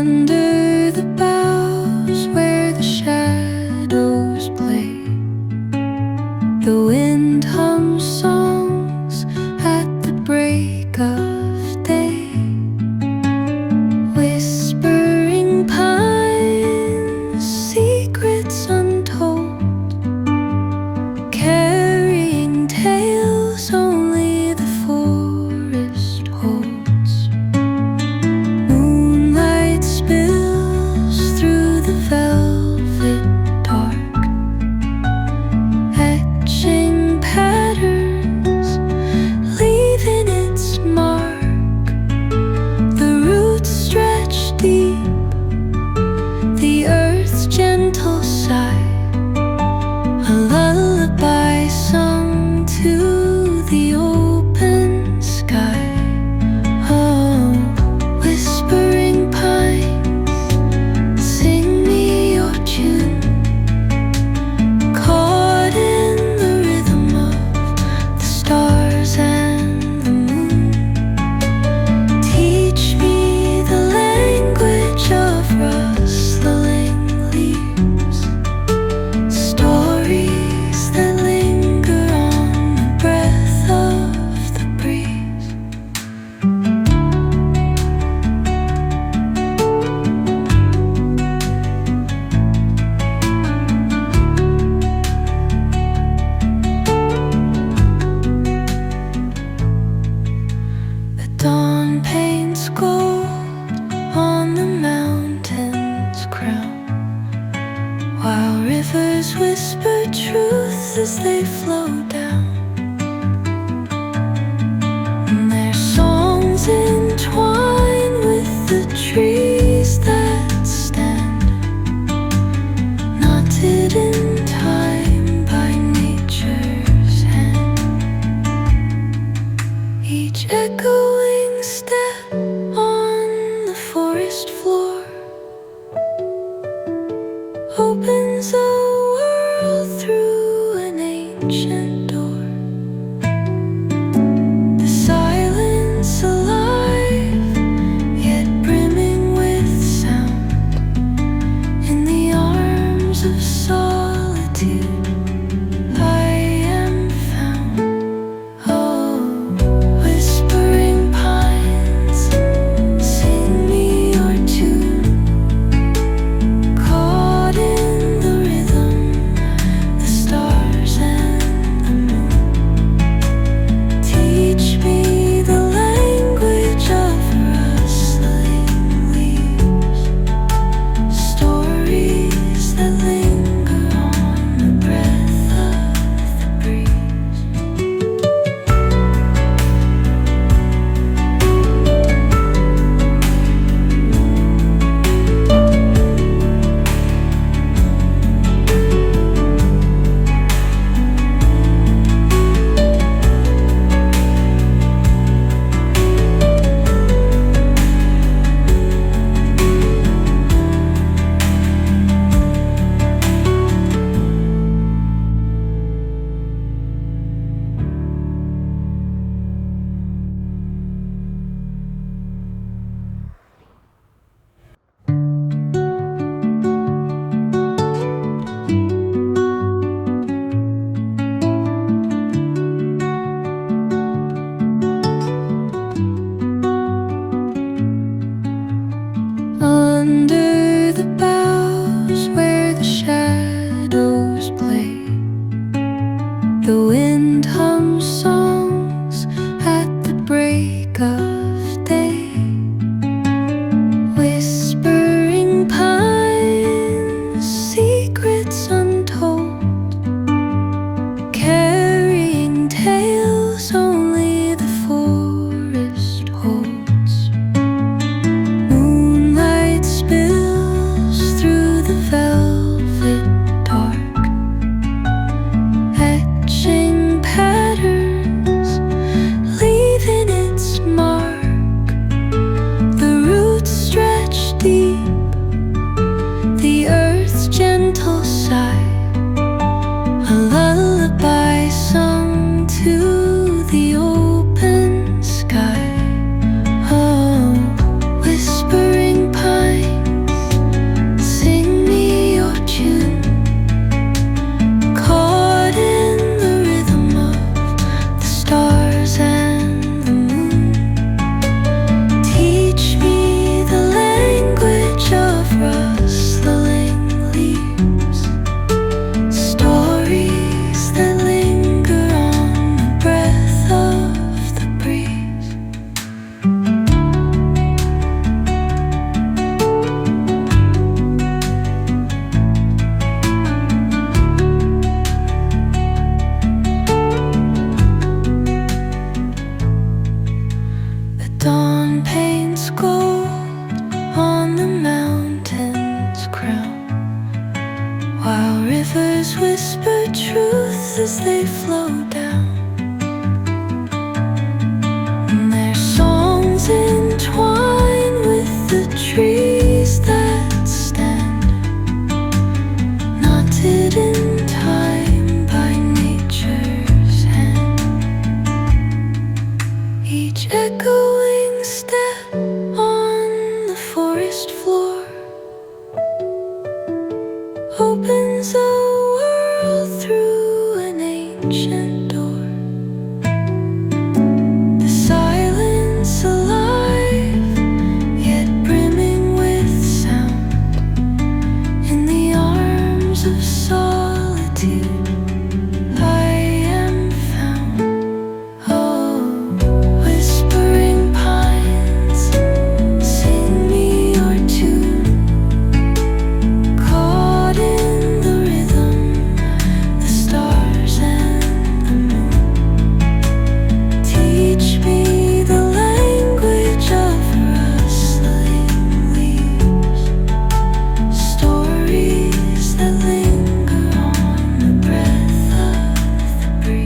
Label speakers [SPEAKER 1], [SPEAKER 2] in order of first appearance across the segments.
[SPEAKER 1] Under the boughs where the shadows play, the wind hums songs at the break of day. Whispering pines, secrets untold, carrying tales only the forest holds. Moonlight spills through the velvet dark, etching patterns, leaving its mark. The roots stretch deep, the earth's gentle sigh, a lullaby sung to the open sky. Oh, whispering pines, sing me your tune, caught in the rhythm of the stars and the moon. Teach me the language of rustling leaves, stories that linger on the breath of the breeze. The dawn paints gold on the mountain's crown, while rivers whisper truth as they flow down. And their songs entwine with the trees that stand, knotted in time by nature's hand. Each echoing step on the forest floor opens a world through an ancient door. The silence alive, yet brimming with sound. In the arms of solitude, I am found. Oh, whispering pines, sing me your tune, caught in the rhythm, the stars and the moon. Teach me the language of rustling leaves, stories that linger on the breath of the breeze. Under the boughs where the shadows play, the wind hums songs at the break of day. Whispering pines, secrets untold, carrying tales only the forest holds. Moonlight spills rivers whisper truth as they flow down, and their songs entwine with the trees that stand, knotted in time by nature's hand. Each echoing step on the forest floor opens a world through an ancient door. The silence alive, yet brimming with sound, in the arms of solitude I am found. Oh, whispering pines, sing me your tune, caught in the rhythm, the stars and the moon. Teach me the language of rustling leaves, stories that linger on the breath of the breeze.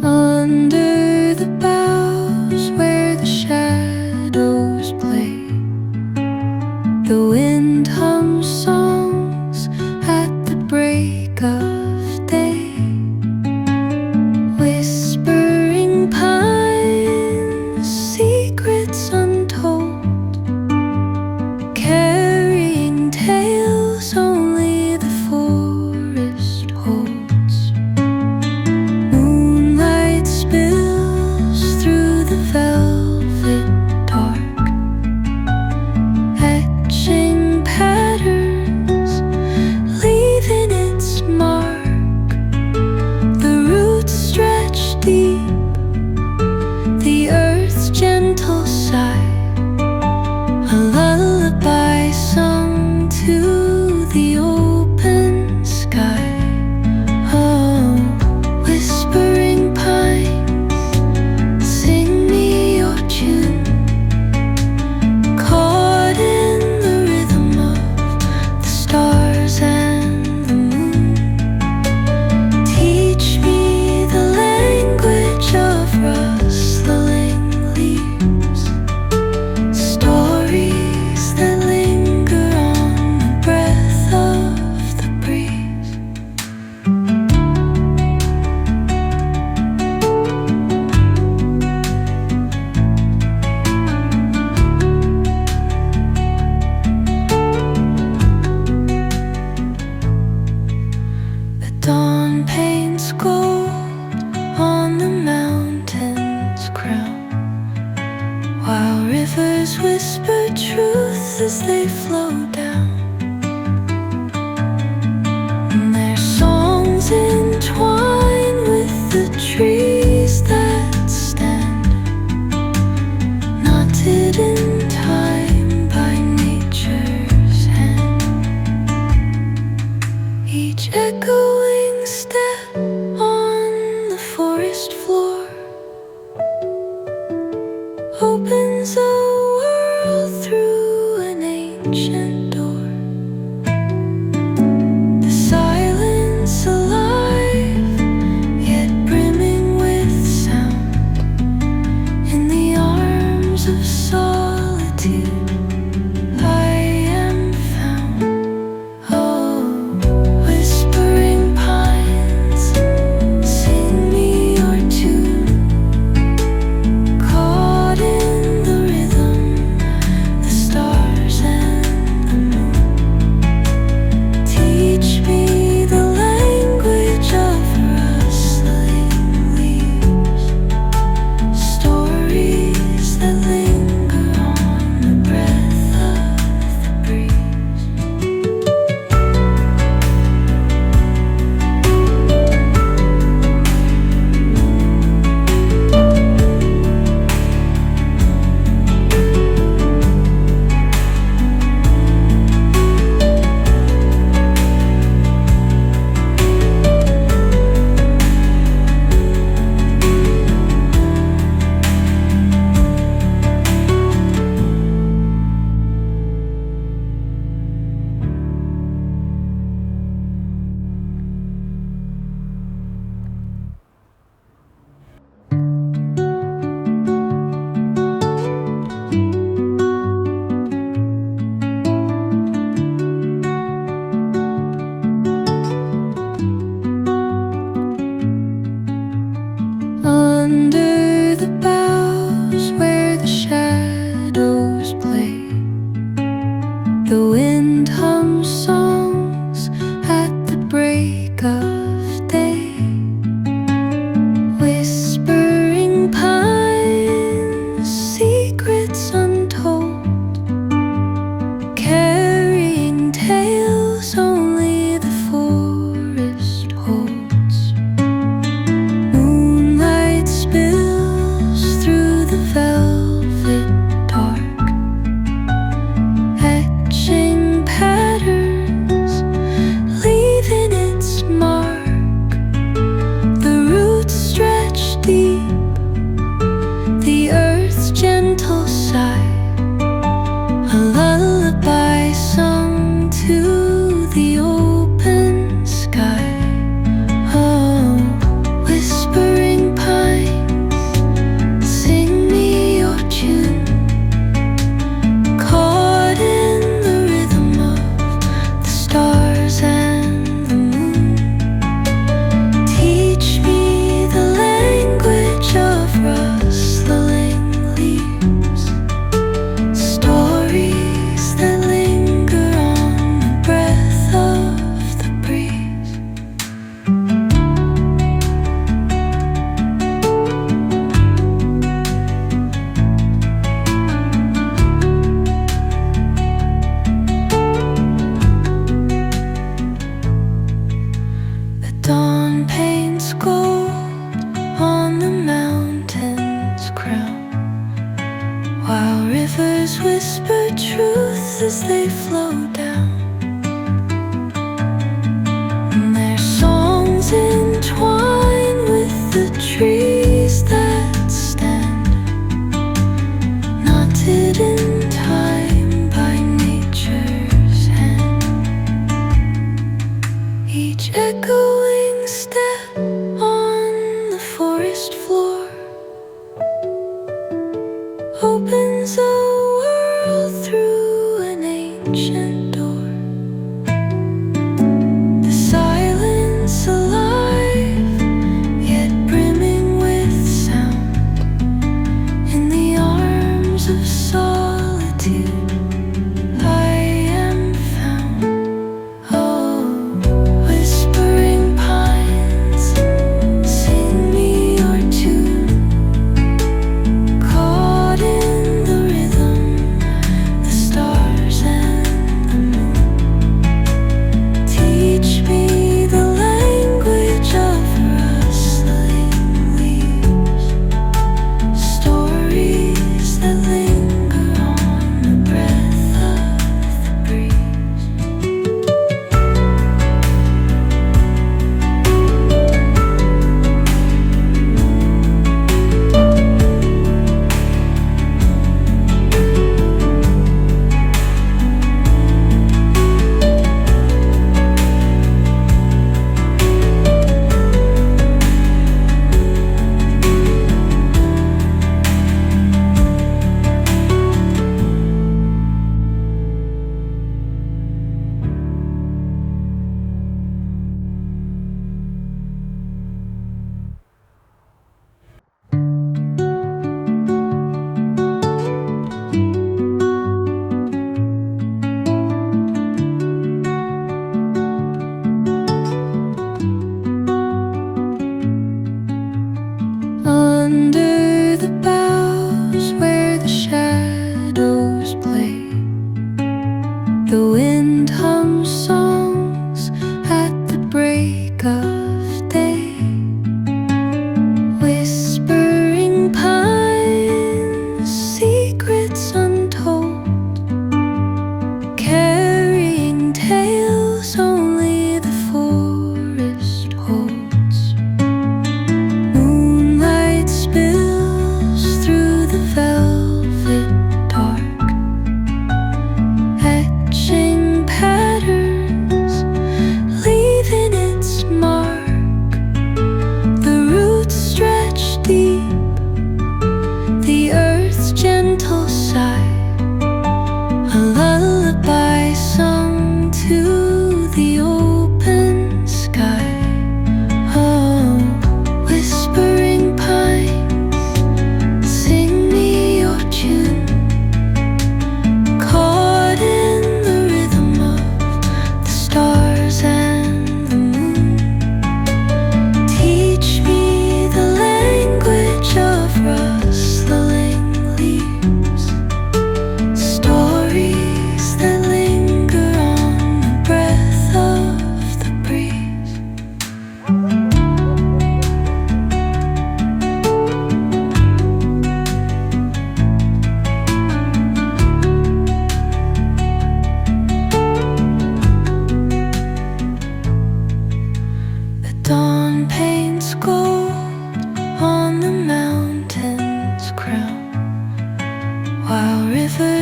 [SPEAKER 1] Under the boughs where the shadows play, the wind hums songs at the break of day. Whispering pines, secrets untold, carrying tales only the forest holds. Moonlight spills through the velvet dark, etching patterns, leaving its mark. The roots stretch deep, the earth's gentle sigh, a lullaby sung to the open sky. Oh, whispering pines, sing me your tune, caught in the rhythm of the stars and the moon. Teach me the language of rustling leaves, stories that linger on the breath of the breeze. The dawn paints gold on the mountain's crown, while rivers whisper truth as they flow down, and their songs entwine with the trees that stand, knotted in time by nature's hand. Each echoing step on the forest floor opens a world through an ancient door. The silence alive, yet brimming with sound, in the arms of solitude I am found. Oh, whispering pines, sing me your tune, Under the boughs where the shadows play, the wind hums songs at the break of day. Whispering pines, secrets untold, carrying tales only the forest holds. Moonlight spills through the velvet dark, etching patterns, leaving its mark. The roots stretch deep, the earth's gentle sigh, a lullaby sung to the open sky. Oh, whispering pines, sing me your tune, caught in the rhythm of the stars and the moon. Teach me the language of rustling leaves, stories that linger on the breath of the breeze. The dawn paints gold on the mountain's crown, while rivers whisper truth as they flow down. And their songs entwine with the trees that stand, knotted in time by nature's hand. Each echoing step on the forest floor opens a world through an ancient door. The silence alive, yet brimming with sound. In the arms of solitude, I am found. Oh, whispering pines, sing me your tune, caught in the rhythm, the stars and the moon. Teach me the language of rustling leaves, stories that linger on the breath of the breeze. Under the boughs where the shadows play, the wind hums songs at the break of day. Whispering pines, secrets untold, carrying tales only the forest holds. Moonlight spills through the velvet dark, etching patterns, leaving its mark. The roots stretch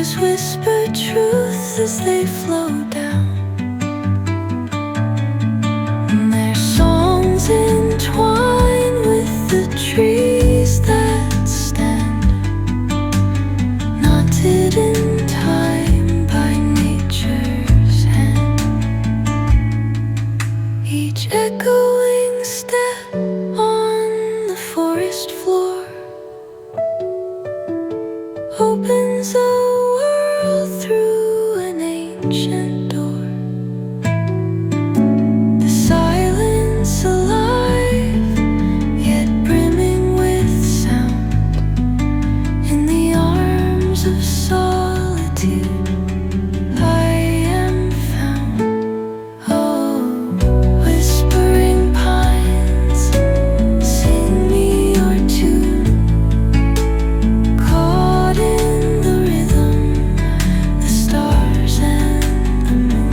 [SPEAKER 1] rivers whisper truth as they flow down, and their songs entwine with the trees that stand, knotted in time by nature's hand. Each echoing step on the forest floor opens a world through an ancient door. The silence alive, yet brimming with sound. In the arms of solitude I am found. Oh, whispering pines, sing me your tune. Caught in the rhythm, the stars and the moon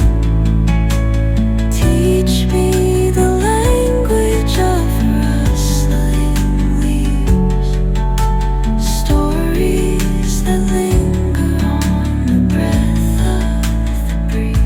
[SPEAKER 1] teach me the language of rustling leaves, stories that linger on the breath of the breeze.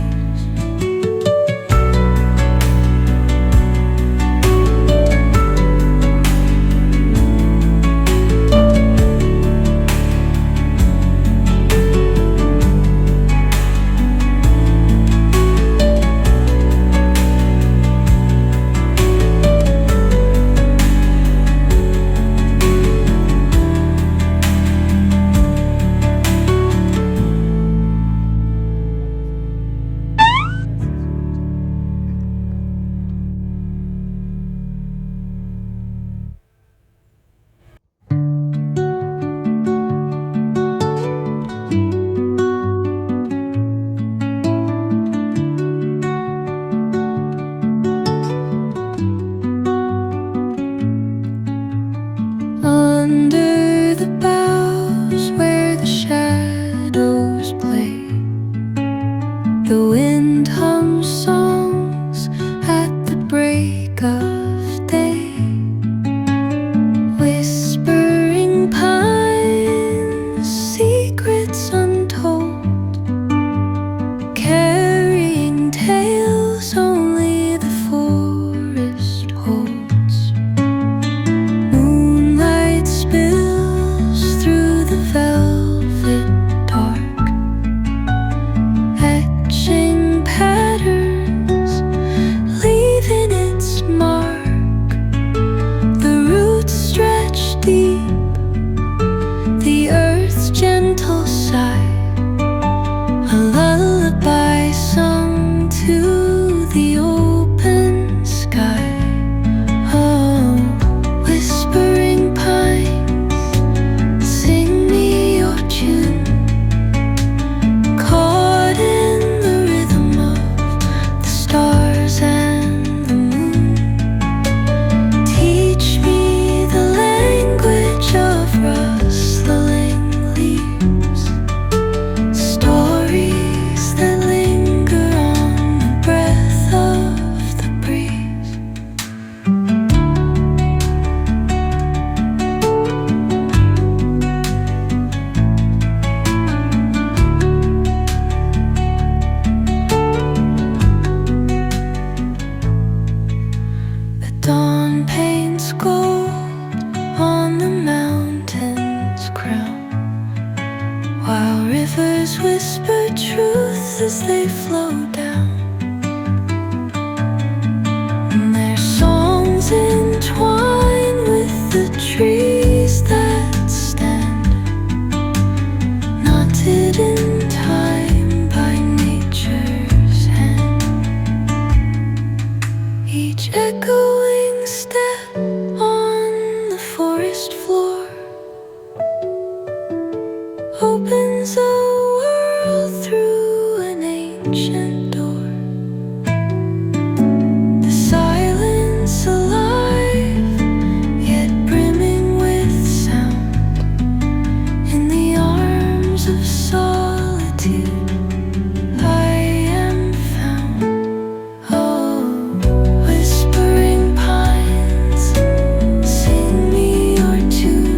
[SPEAKER 1] Under the boughs where the shadows play, the wind hums songs at the break of day. Whispering pines, secrets untold, carrying tales only the forest holds. Moonlight spills through the velvet dark, etching patterns, leaving its mark. The roots stretch deep, the earth's gentle sigh, a lullaby sung to the open sky. Oh, whispering pines, sing me your tune. Caught in the rhythm of the stars and the moon teach me the language of rustling leaves, stories that linger on the breath of the breeze. The dawn paints gold on the mountain's crown, while rivers whisper truth as they flow down, and their songs entwine with the trees that stand, knotted in time by nature's hand. Each echoing step on the forest floor opens a world through an ancient door. The silence alive, yet brimming with sound. In the arms of solitude I am found. Oh, whispering pines, sing me your tune.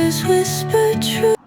[SPEAKER 1] voices whisper truth.